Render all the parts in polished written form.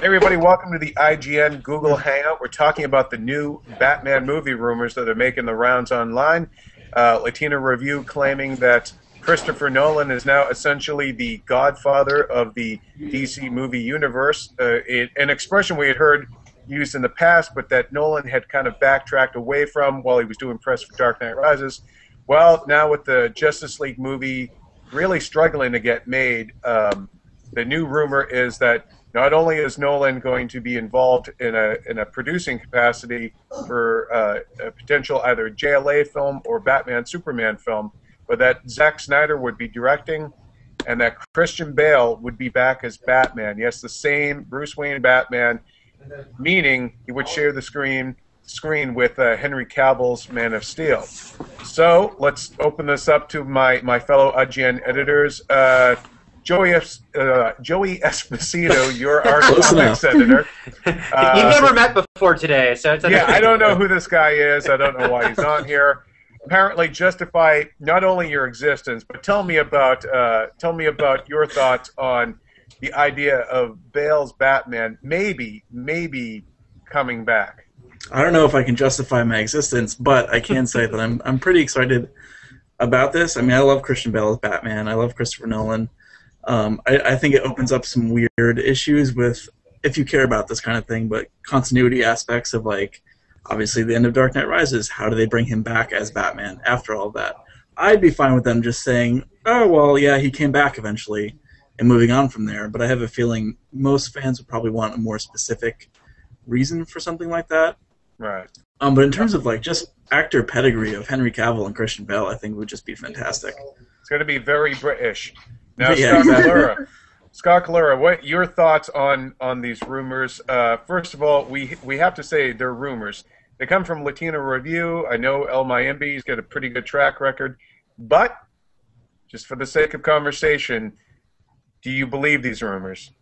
Hey everybody, welcome to the IGN Google Hangout. We're talking about the new Batman movie rumors that are making the rounds online. Latino Review claiming that Christopher Nolan is now essentially the godfather of the DC movie universe. An expression we had heard used in the past, but that Nolan had kind of backtracked away from while he was doing press for Dark Knight Rises. Well, now with the Justice League movie really struggling to get made, the new rumor is that not only is Nolan going to be involved in a producing capacity for a potential either JLA film or Batman Superman film, but that Zack Snyder would be directing, and that Christian Bale would be back as Batman. Yes, the same Bruce Wayne Batman, meaning he would share the screen with Henry Cavill's Man of Steel. So let's open this up to my fellow IGN editors. Joey Esposito, you're our comics editor. You've never met before today, so it's yeah, I don't know who this guy is. I don't know why he's on here. Apparently, justify not only your existence, but tell me about your thoughts on the idea of Bale's Batman maybe coming back. I don't know if I can justify my existence, but I can say that I'm pretty excited about this. I mean, I love Christian Bale as Batman. I love Christopher Nolan. I think it opens up some weird issues with, if you care about this kind of thing, but continuity aspects of, like, obviously the end of Dark Knight Rises. How do they bring him back as Batman after all of that? I'd be fine with them just saying, oh, well, yeah, he came back eventually, and moving on from there. But I have a feeling most fans would probably want a more specific reason for something like that. Right. But in terms of, like, just actor pedigree of Henry Cavill and Christian Bale, I think would just be fantastic. It's going to be very British. Now, yeah, Scott Calera, what your thoughts on these rumors? First of all, we have to say they're rumors. They come from Latino Review. I know El Mayimbe's got a pretty good track record, but just for the sake of conversation, do you believe these rumors?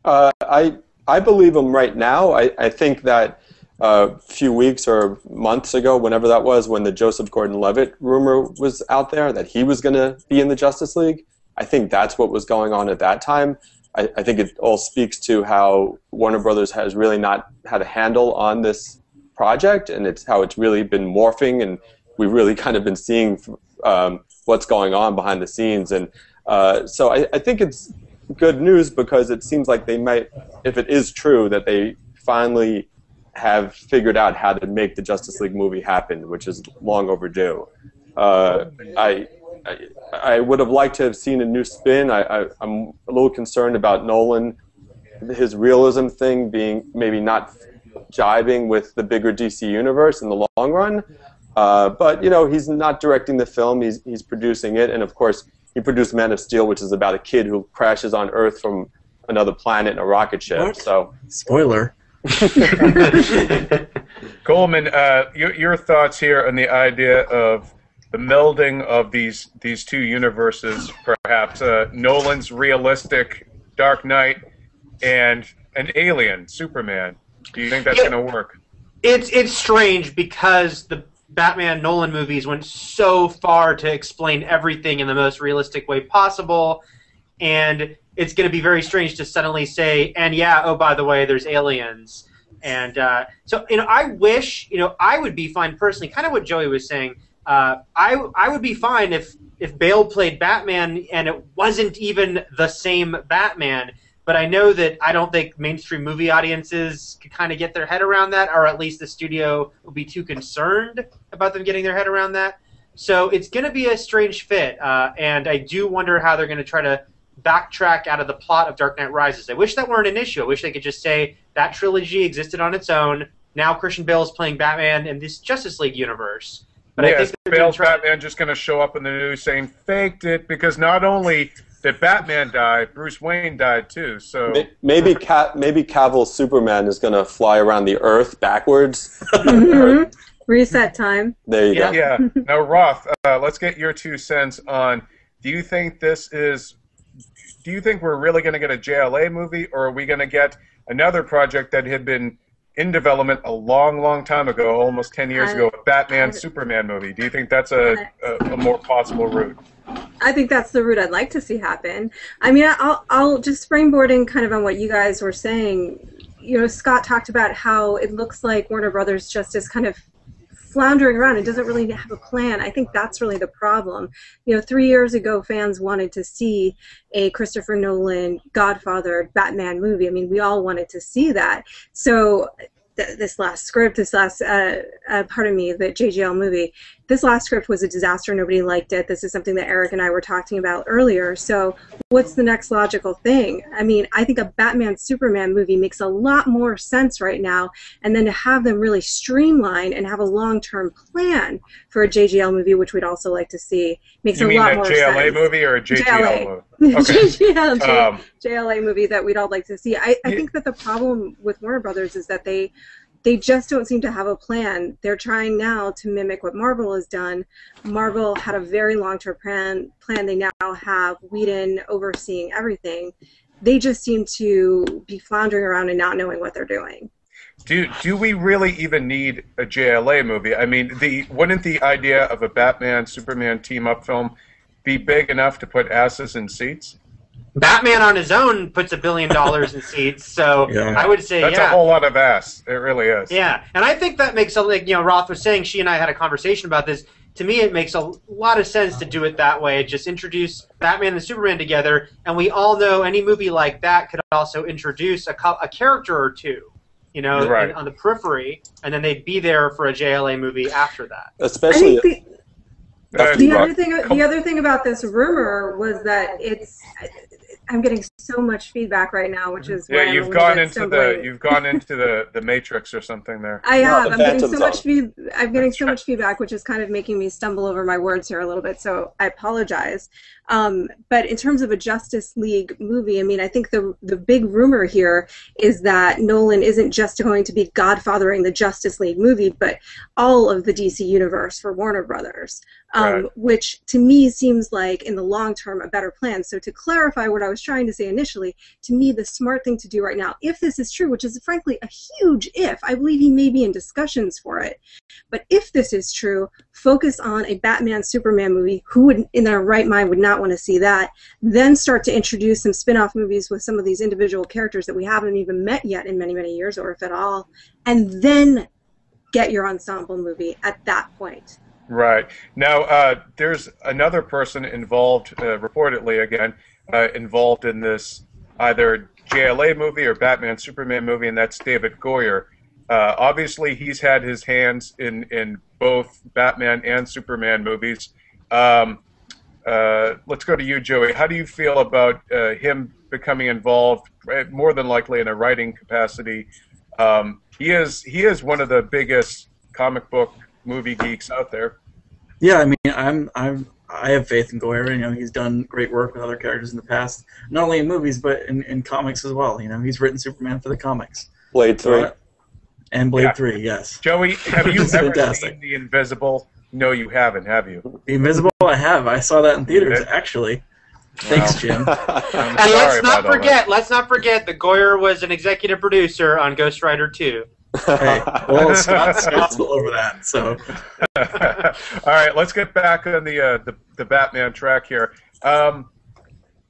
I believe them right now. I think that a few weeks or months ago, whenever that was, when the Joseph Gordon-Levitt rumor was out there that he was going to be in the Justice League, I think that's what was going on at that time. I think it all speaks to how Warner Brothers has really not had a handle on this project, and it's how it's really been morphing, and we've really kind of been seeing what's going on behind the scenes. And so I think it's good news because it seems like they might, if it is true, that they finally have figured out how to make the Justice League movie happen, which is long overdue. I would have liked to have seen a new spin. I'm a little concerned about Nolan, his realism thing being maybe not jiving with the bigger DC universe in the long run. But, you know, he's not directing the film. He's producing it. And, of course, he produced Man of Steel, which is about a kid who crashes on Earth from another planet in a rocket ship. What? So, spoiler. Coleman, your thoughts here on the idea of the melding of these two universes, perhaps Nolan's realistic Dark Knight and an alien Superman. Do you think that's going to work? It's strange because the Batman Nolan movies went so far to explain everything in the most realistic way possible, and it's going to be very strange to suddenly say, and yeah, oh, by the way, there's aliens. And so, you know, I wish, you know, I would be fine personally, kind of what Joey was saying. I would be fine if Bale played Batman and it wasn't even the same Batman. But I know that I don't think mainstream movie audiences could kind of get their head around that, or at least the studio will be too concerned about them getting their head around that. So it's going to be a strange fit, and I do wonder how they're going to try to backtrack out of the plot of Dark Knight Rises. I wish that weren't an issue. I wish they could just say that trilogy existed on its own. Now Christian Bale is playing Batman in this Justice League universe. But yeah, I think Bale's Batman just going to show up in the news saying, faked it, because not only did Batman die, Bruce Wayne died too. So maybe Cavill's Superman is going to fly around the Earth backwards. Reset time. There you go. Yeah. Now, Roth, let's get your 2 cents on, do you think we're really going to get a JLA movie, or are we going to get another project that had been in development a long, long time ago, almost 10 years ago, a Batman Superman movie? Do you think that's a more possible route? I think that's the route I'd like to see happen. I mean, I'll just springboarding kind of on what you guys were saying. Scott talked about how it looks like Warner Brothers just is kind of floundering around and doesn't really have a plan. I think that's really the problem. 3 years ago, fans wanted to see a Christopher Nolan Godfather Batman movie. I mean, we all wanted to see that. So this last script, the JGL movie, this last script was a disaster. Nobody liked it. This is something that Eric and I were talking about earlier. So what's the next logical thing? I mean, I think a Batman-Superman movie makes a lot more sense right now, and then to have them really streamline and have a long-term plan for a JGL movie, which we'd also like to see, makes a lot more sense. You mean a JLA movie or a JGL movie? Okay. JLA movie that we'd all like to see. I think that the problem with Warner Brothers is that they just don't seem to have a plan. They're trying now to mimic what Marvel has done. Marvel had a very long-term plan. They now have Whedon overseeing everything. They just seem to be floundering around and not knowing what they're doing. Do we really even need a JLA movie? I mean, wouldn't the idea of a Batman-Superman team-up film be big enough to put asses in seats? Batman on his own puts $1 billion in seats, so I would say that's a whole lot of ass. It really is. Yeah, and I think that makes Roth was saying, she and I had a conversation about this. To me, it makes a lot of sense to do it that way. Just introduce Batman and Superman together, and we all know any movie like that could also introduce a character or two, right, on the periphery, and then they'd be there for a JLA movie after that. Especially. The other thing about this rumor was that I'm getting so much feedback right now, which is why you've gone into the Matrix or something there. I have. I'm getting so much feedback, which is kind of making me stumble over my words here a little bit. So I apologize. But in terms of a Justice League movie, I mean, I think the big rumor here is that Nolan isn't just going to be godfathering the Justice League movie, but all of the DC universe for Warner Brothers, right, which to me seems like, in the long term, a better plan. So to clarify what I was trying to say initially, to me, the smart thing to do right now, if this is true, which is frankly a huge if, I believe he may be in discussions for it, but if this is true, focus on a Batman-Superman movie. Who would, in their right mind, would not want to see that? Then start to introduce some spin-off movies with some of these individual characters that we haven't even met yet in many, many years, or if at all, and then get your ensemble movie at that point. Right. Now, there's another person involved, reportedly again, involved in this either JLA movie or Batman-Superman movie, and that's David Goyer. Obviously, he's had his hands in both Batman and Superman movies. Let's go to you, Joey. How do you feel about him becoming involved, more than likely in a writing capacity? He is one of the biggest comic book movie geeks out there. Yeah, I mean, I have faith in Goyer. He's done great work with other characters in the past, not only in movies but in comics as well. He's written Superman for the comics. Blade 3. And Blade 3, yes. Joey, have you ever seen The Invisible? No, you haven't, have you? The Invisible, I have. I saw that in theaters, actually. Thanks, Jim. And let's not forget that Goyer was an executive producer on Ghost Rider 2. Hey, well, Scott's all over that. So, all right, let's get back on the Batman track here. Do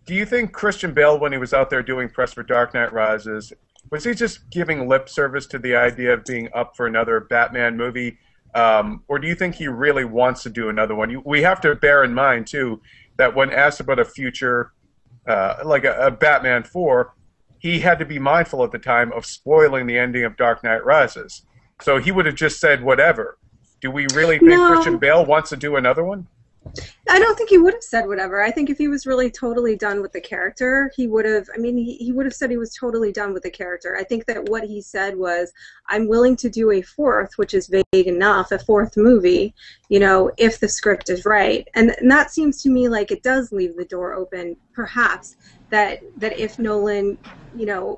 you think Christian Bale, when he was out there doing press for Dark Knight Rises, was he just giving lip service to the idea of being up for another Batman movie, or do you think he really wants to do another one? We have to bear in mind too that when asked about a future, like a Batman 4. He had to be mindful at the time of spoiling the ending of Dark Knight Rises. So he would have just said whatever. Do we really think Christian Bale wants to do another one? I don't think he would have said whatever. I think if he was really totally done with the character, he would have, he would have said he was totally done with the character. I think that what he said was, I'm willing to do a fourth, which is vague enough, a fourth movie, if the script is right. And that seems to me like it does leave the door open, perhaps, that if Nolan,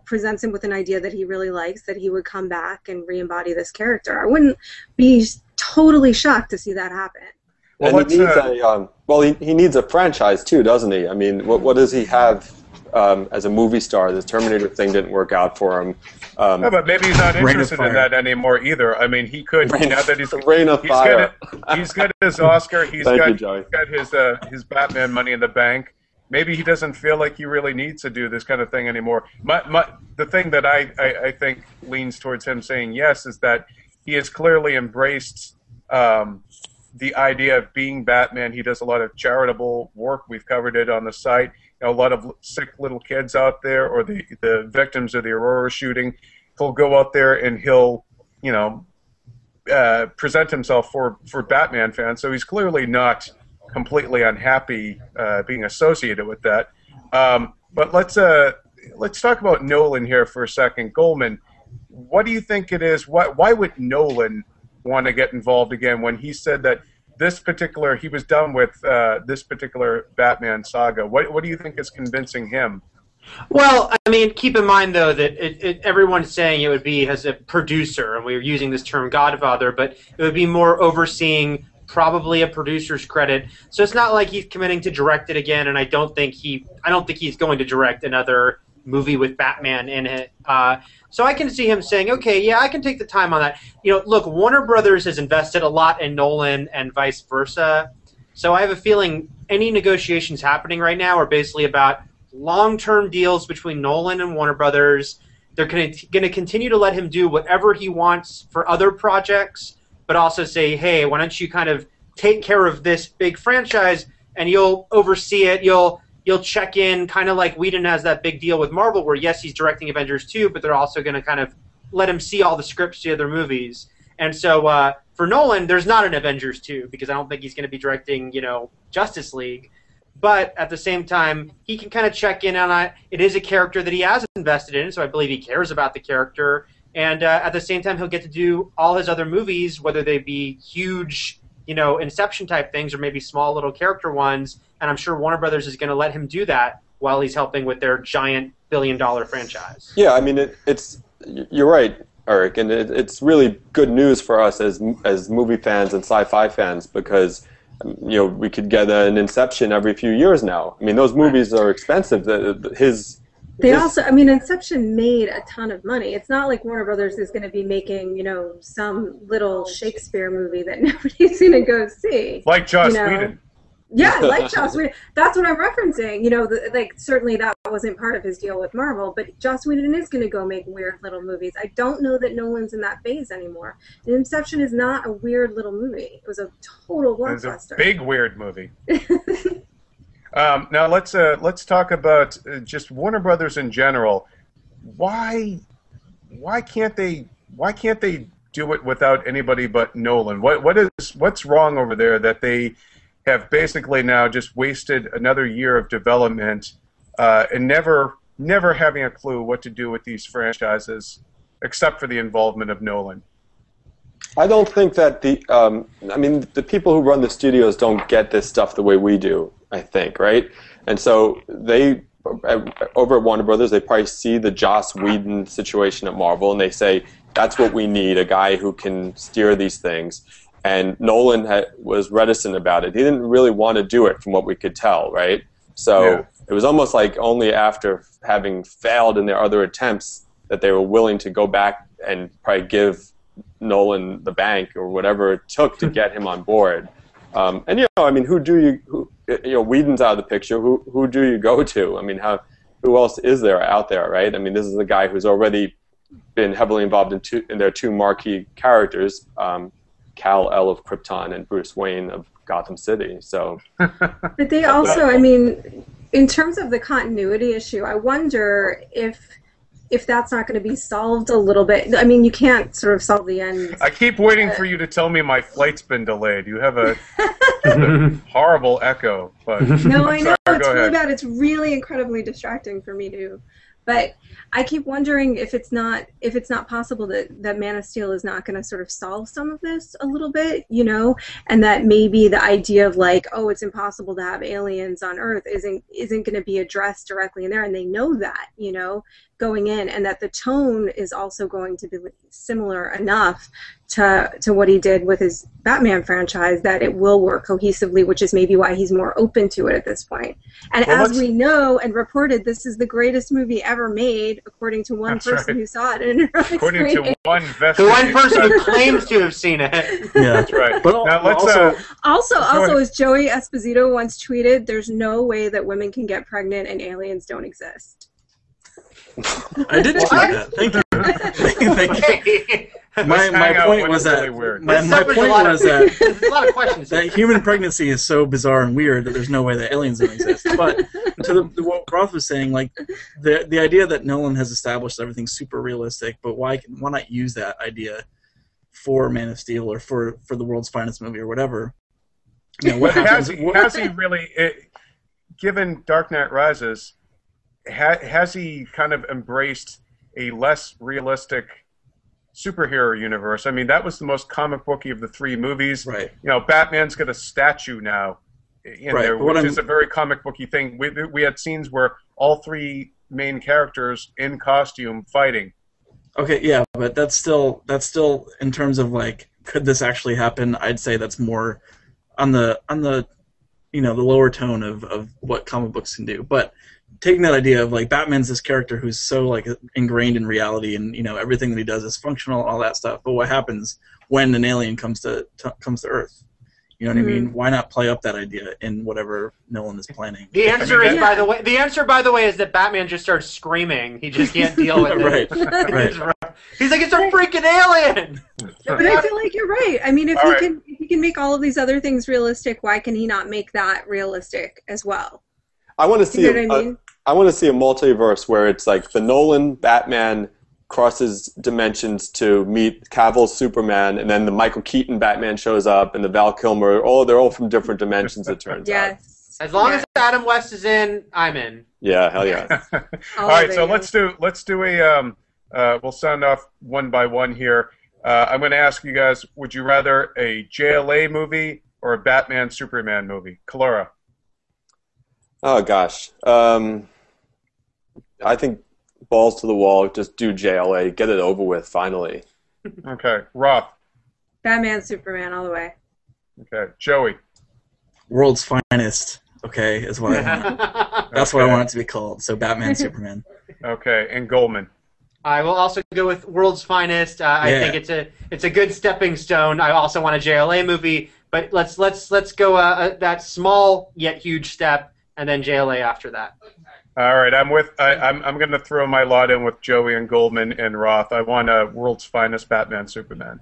presents him with an idea that he really likes, that he would come back and re-embody this character. I wouldn't be totally shocked to see that happen. Well, and he needs a franchise too, doesn't he? I mean, what does he have as a movie star? The Terminator thing didn't work out for him. No, but maybe he's not interested in that anymore either. I mean, he could now that he's Reign of Fire. He's got his Oscar. He's got his Batman money in the bank. Maybe he doesn't feel like he really needs to do this kind of thing anymore. the thing that I think leans towards him saying yes is that he has clearly embraced the idea of being Batman. He does a lot of charitable work. We've covered it on the site. A lot of sick little kids out there, or the victims of the Aurora shooting. He'll go out there and he'll, present himself for Batman fans. So he's clearly not completely unhappy being associated with that. But let's talk about Nolan here for a second. Goldman, what do you think it is? Why would Nolan want to get involved again when he said that he was done with this particular Batman saga? What do you think is convincing him? Well, I mean, keep in mind, though, that everyone's saying it would be as a producer, and we're using this term Godfather, but it would be more overseeing probably a producer's credit. So it's not like he's committing to direct it again, and I don't think he's going to direct another movie with Batman in it. So I can see him saying, okay, yeah, I can take the time on that. Look, Warner Brothers has invested a lot in Nolan and vice versa. So I have a feeling any negotiations happening right now are basically about long-term deals between Nolan and Warner Brothers. They're going to continue to let him do whatever he wants for other projects, but also say, hey, why don't you kind of take care of this big franchise, and you'll oversee it. You'll check in, kind of like Whedon has that big deal with Marvel, where yes, he's directing Avengers 2, but they're also going to kind of let him see all the scripts to the other movies. And so for Nolan, there's not an Avengers 2, because I don't think he's going to be directing, Justice League. But at the same time, he can kind of check in on it. It is a character that he has invested in, so I believe he cares about the character. And at the same time, he'll get to do all his other movies, whether they be huge, Inception-type things or maybe small little character ones. And I'm sure Warner Brothers is going to let him do that while he's helping with their giant billion-dollar franchise. Yeah, I mean, you're right, Eric, and it's really good news for us as movie fans and sci-fi fans, because we could get an Inception every few years now. I mean, those movies are expensive. Inception made a ton of money. It's not like Warner Brothers is going to be making, some little Shakespeare movie that nobody's going to go see. Like Joss Whedon. Yeah, like Joss Whedon. That's what I'm referencing. Certainly that wasn't part of his deal with Marvel, but Joss Whedon is going to go make weird little movies. I don't know that Nolan's in that phase anymore. And Inception is not a weird little movie. It was a total blockbuster. It's a big weird movie. Now let's talk about just Warner Brothers in general. Why can't they do it without anybody but Nolan? What's wrong over there that they have basically now just wasted another year of development and never having a clue what to do with these franchises, except for the involvement of Nolan? I don't think that the people who run the studios don't get this stuff the way we do, I think, right? And so they, over at Warner Brothers, they probably see the Joss Whedon situation at Marvel, and they say, that's what we need, a guy who can steer these things. And Nolan was reticent about it. He didn't really want to do it, from what we could tell, right? So It was almost like only after having failed in their other attempts that they were willing to go back and probably give Nolan the bank or whatever it took to get him on board. And Whedon's out of the picture. Who do you go to? I mean, who else is there out there, right? I mean, this is the guy who's already been heavily involved in their two marquee characters. Kal-El of Krypton and Bruce Wayne of Gotham City. So, but they also, in terms of the continuity issue, I wonder if that's not going to be solved a little bit. I mean, you can't sort of solve the end. I keep waiting for you to tell me my flight's been delayed. You have a horrible echo. But no, I know. It's really bad. It's really incredibly distracting for me too. But I keep wondering if it's not possible that Man of Steel is not going to sort of solve some of this a little bit, and that maybe the idea of it's impossible to have aliens on Earth isn't going to be addressed directly in there, and they know that, going in, and that the tone is also going to be similar enough to what he did with his Batman franchise that it will work cohesively, which is maybe why he's more open to it at this point. And as we know and reported, this is the greatest movie ever made, according to one person who saw it in an early according screening. to one the one person who claims to have seen it. Yeah, that's right. But now let's also, as Joey Esposito once tweeted, there's no way that women can get pregnant and aliens don't exist. I did tweet that. Thank you. Thank you. My point was that my point was that there's a lot of questions. That human pregnancy is so bizarre and weird that there's no way that aliens don't exist. But to what Roth was saying, like the idea that Nolan has established everything's super realistic, but why not use that idea for Man of Steel or for the world's finest movie or whatever? You know, what happens? Has he really, given Dark Knight Rises, has he kind of embraced a less realistic superhero universe? I mean, that was the most comic booky of the three movies. Right. You know, Batman's got a statue now in there, which is a very comic booky thing. We had scenes where all three main characters in costume fighting. Okay, yeah, but that's still in terms of like, could this actually happen? I'd say that's more on the the lower tone of what comic books can do. But taking that idea of like Batman's this character who's so like ingrained in reality, and everything that he does is functional, all that stuff. But what happens when an alien comes to Earth? You know what I mean? Why not play up that idea in whatever Nolan is planning? The answer by the way, is that Batman just starts screaming. He just can't deal with it. Right. He's like, it's a freaking alien. But I feel like you're right. I mean, if he can make all of these other things realistic, why can he not make that realistic as well? I want to see. You know what I mean? I want to see a multiverse where it's like the Nolan Batman crosses dimensions to meet Cavill's Superman, and then the Michael Keaton Batman shows up, and the Val Kilmer. Oh, they're all from different dimensions. It turns out. Yes. As long as Adam West is in, I'm in. Yeah, hell yeah. All right, so let's do a. We'll sound off one by one here. I'm going to ask you guys: would you rather a JLA movie or a Batman Superman movie? Kalora. Oh gosh, I think balls to the wall. Just do JLA. Get it over with. Finally. Okay, Roth. Batman, Superman, all the way. Okay, Joey. World's finest. Okay, is what I want. That's what I want it to be called. So Batman, Superman. Okay, and Goldman. I will also go with World's Finest. I think it's a good stepping stone. I also want a JLA movie, but let's go that small yet huge step, and then JLA after that. All right, I'm going to throw my lot in with Joey and Goldman and Roth. I want a World's Finest Batman Superman.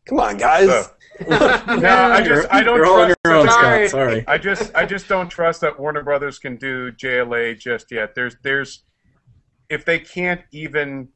Come on, guys. So, I don't trust. Scott. Sorry. I just don't trust that Warner Brothers can do JLA just yet. There's if they can't even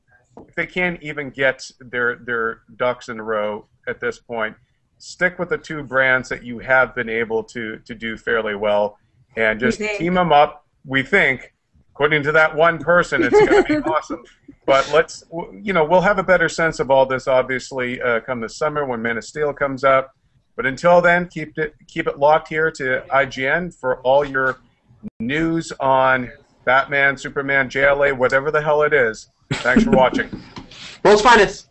get their ducks in a row at this point, stick with the two brands that you have been able to do fairly well, and just team them up. We think, according to that one person, it's going to be awesome. But we'll have a better sense of all this, obviously, come this summer when Man of Steel comes out. But until then, keep it locked here to IGN for all your news on Batman, Superman, JLA, whatever the hell it is. Thanks for watching. World's Finest.